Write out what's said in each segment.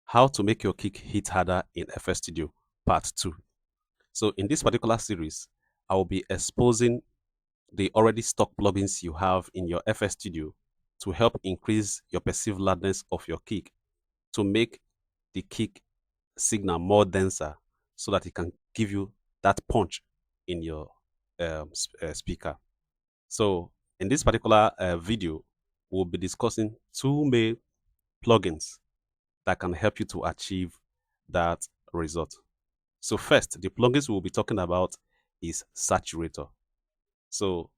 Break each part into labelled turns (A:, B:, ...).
A: How to make your kick hit harder in FL Studio Part 2. So in this particular series, I will be exposing the already stock plugins you have in your FL Studio to help increase your perceived loudness of your kick, to make the kick signal more denser so that it can give you that punch in your speaker. So in this particular video, we'll be discussing two main plugins that can help you to achieve that result. So first, the plugins we'll be talking about is Saturator. So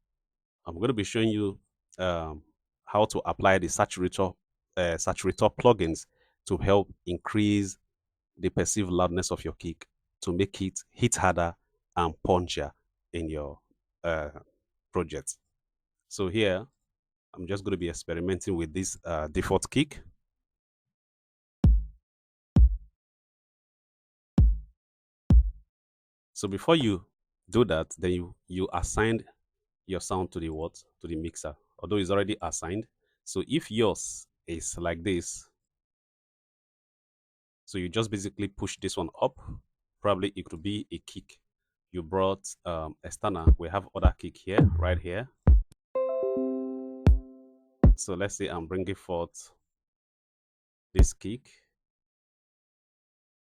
A: I'm going to be showing you how to apply the Saturator plugins to help increase the perceived loudness of your kick, to make it hit harder and punchier in your uh, project. So here, I'm just going to be experimenting with this default kick. So before you do that, then you assign your sound to the what? To the mixer, although it's already assigned. So if yours is like this, so you just basically push this one up. Probably it could be a kick. You brought external. We have other kick here, right here. So let's say I'm bringing forth this kick.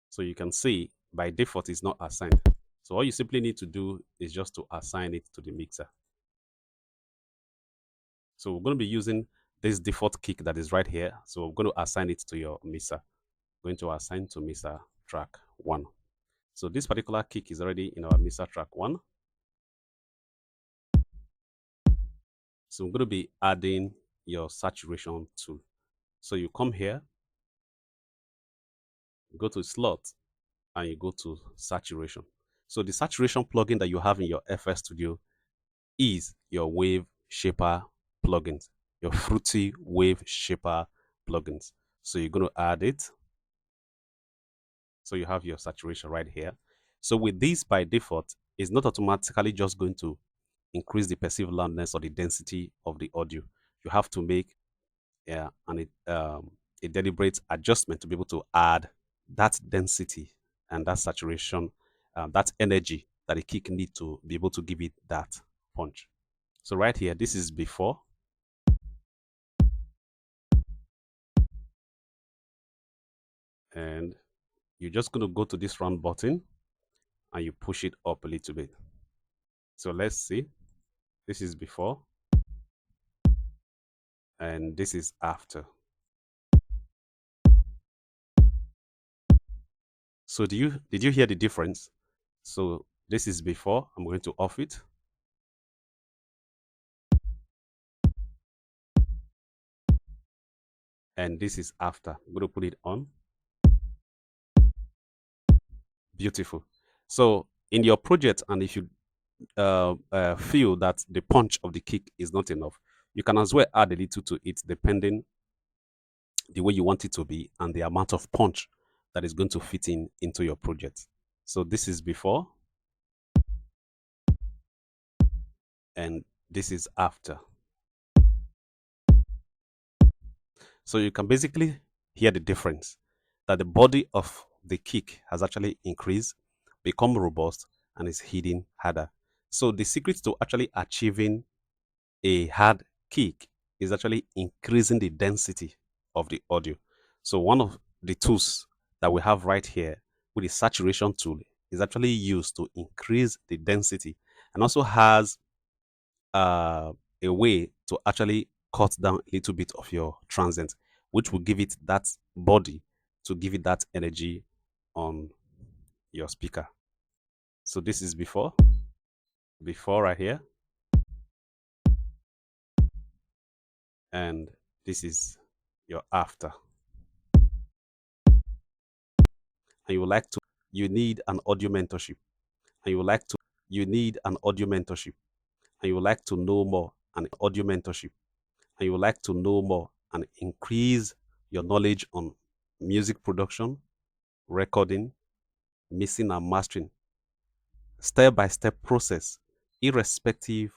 A: So you can see by default it's not assigned. So all you simply need to do is just to assign it to the mixer. So we're going to be using this default kick that is right here. So we're going to assign it to your mixer. Going to assign to mixer track 1. So this particular kick is already in our mixer track 1. So I'm going to be adding your saturation tool. So you come here, go to slot, and you go to saturation. So the saturation plugin that you have in your FL Studio is your Waveshaper plugins, your Fruity Waveshaper plugins. So you're going to add it. So you have your saturation right here. So with this by default, it's not automatically just going to increase the perceived loudness or the density of the audio. You have to make a deliberate adjustment to be able to add that density and that saturation, that energy that the kick need to be able to give it that punch. So right here, this is before. And you're just going to go to this round button and you push it up a little bit. So let's see. This is before. And this is after. So did you hear the difference? So this is before. I'm going to off it. And this is after. I'm going to put it on. Beautiful. So in your project, and if you feel that the punch of the kick is not enough, you can as well add a little to it depending the way you want it to be and the amount of punch that is going to fit into your project. So this is before and this is after. So you can basically hear the difference, that the body of the kick has actually increased, become robust, and is hitting harder. So the secret to actually achieving a hard kick is actually increasing the density of the audio. So one of the tools that we have right here with the saturation tool is actually used to increase the density, and also has a way to actually cut down a little bit of your transient, which will give it that body to give it that energy on your speaker. So this is before right here, and this is your after. And you need an audio mentorship, and you would like to know more and audio mentorship, and you would like to know more and increase your knowledge on music production, recording, mixing and mastering, step-by-step process, irrespective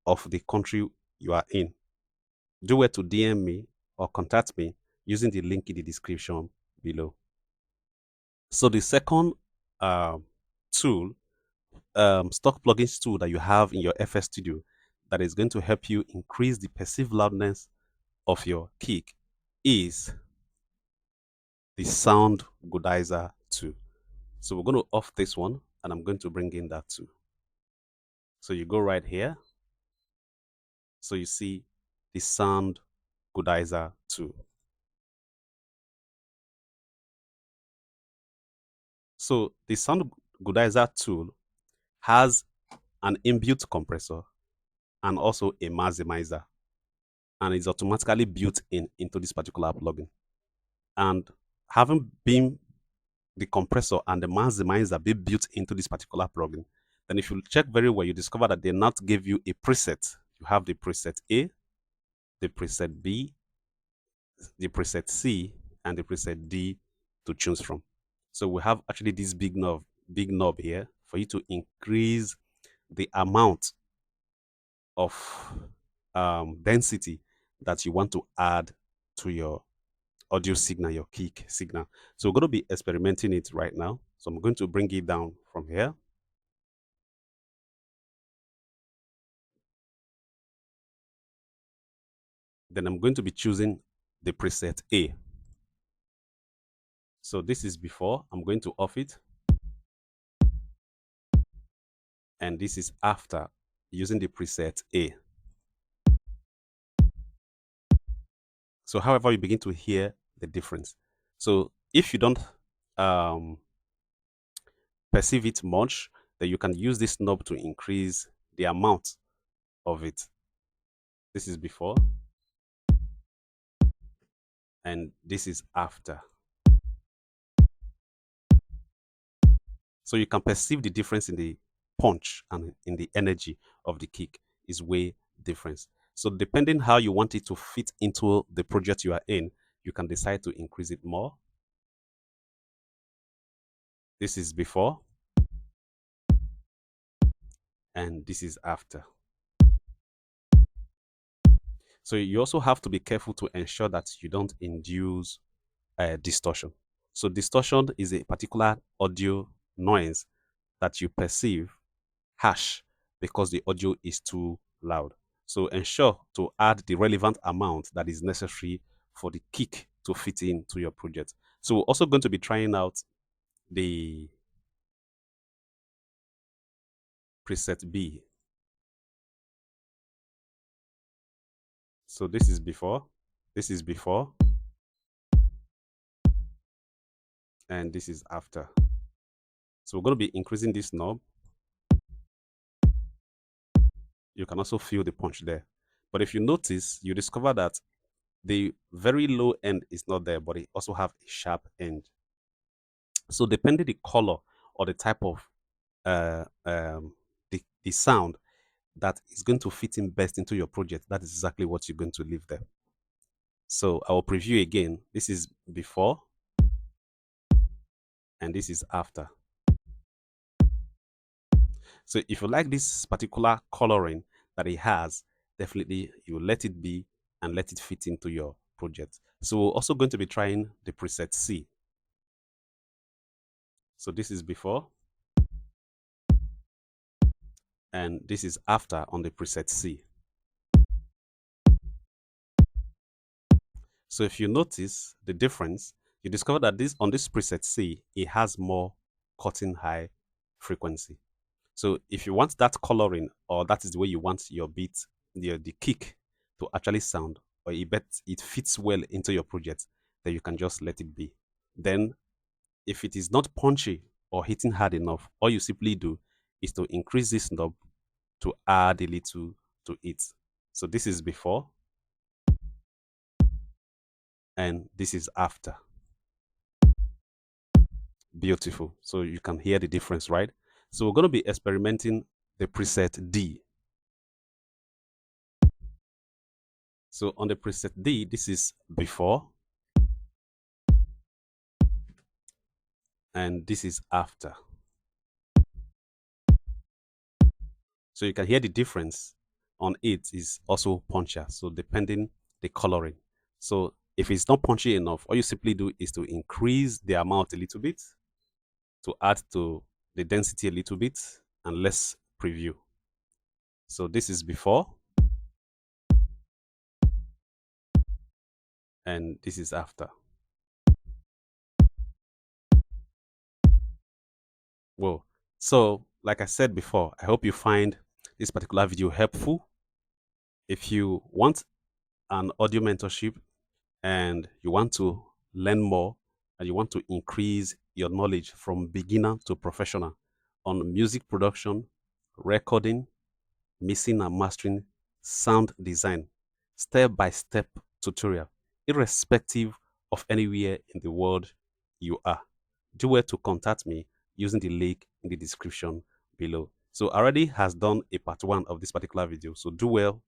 A: of the country you are in. Do well to DM me or contact me using the link in the description below. So the second um, tool, stock plugins tool that you have in your FS Studio that is going to help you increase the perceived loudness of your kick is the Soundgoodizer tool. So we're going to off this one and I'm going to bring in that too. So you go right here. So you see the Soundgoodizer tool. So the Soundgoodizer tool has an inbuilt compressor and also a maximizer, and it's automatically built in into this particular plugin. And having been the compressor and the maximizer be built into this particular plugin, then if you check very well, you discover that they not give you a preset. You have the preset A, the preset B, the preset C, and the preset D to choose from. So we have actually this big knob here for you to increase the amount of density that you want to add to your audio signal, your kick signal. So we're going to be experimenting it right now. So I'm going to bring it down from here. Then I'm going to be choosing the preset A. So this is before. I'm going to off it. And this is after using the preset A. So however, you begin to hear the difference. So if you don't um, perceive it much, then you can use this knob to increase the amount of it. This is before. And this is after. So you can perceive the difference in the punch and in the energy of the kick is way different. So depending how you want it to fit into the project you are in, you can decide to increase it more. This is before and this is after. So you also have to be careful to ensure that you don't induce distortion. So distortion is a particular audio noise that you perceive harsh because the audio is too loud. So ensure to add the relevant amount that is necessary for the kick to fit into your project. So we're also going to be trying out the preset B. So this is before, and this is after. So we're going to be increasing this knob. You can also feel the punch there. But if you notice, you discover that the very low end is not there, but it also have a sharp end. So depending the color or the type of the sound that is going to fit in best into your project, that is exactly what you're going to leave there. So I will preview again. This is before and this is after. So if you like this particular coloring that it has, definitely you let it be and let it fit into your project. So we're also going to be trying the preset C. So this is before and this is after on the preset C. So if you notice the difference, you discover that this on this preset C, it has more cutting high frequency. So if you want that coloring or that is the way you want your beat, the kick to actually sound, or you bet it fits well into your project, then you can just let it be. Then if it is not punchy or hitting hard enough, all you simply do is to increase this knob to add a little to it. So this is before and this is after. Beautiful. So you can hear the difference, right? So we're going to be experimenting the preset D. So on the preset D, this is before and this is after. So you can hear the difference on it is also punchier. So depending the coloring. So if it's not punchy enough, all you simply do is to increase the amount a little bit. to add to the density a little bit, and let's preview. So this is before and this is after. Whoa. So like I said before, I hope you find this particular video helpful. If you want an audio mentorship and you want to learn more and you want to increase your knowledge from beginner to professional on music production, recording, mixing and mastering, sound design, step-by-step tutorial, irrespective of anywhere in the world you are, do well to contact me using the link in the description below. So I already has done a part 1 of this particular video, so do well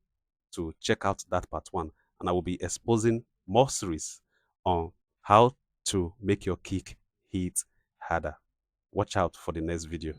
A: to check out that part 1, and I will be exposing more series on how to make your kick hit harder. Watch out for the next video.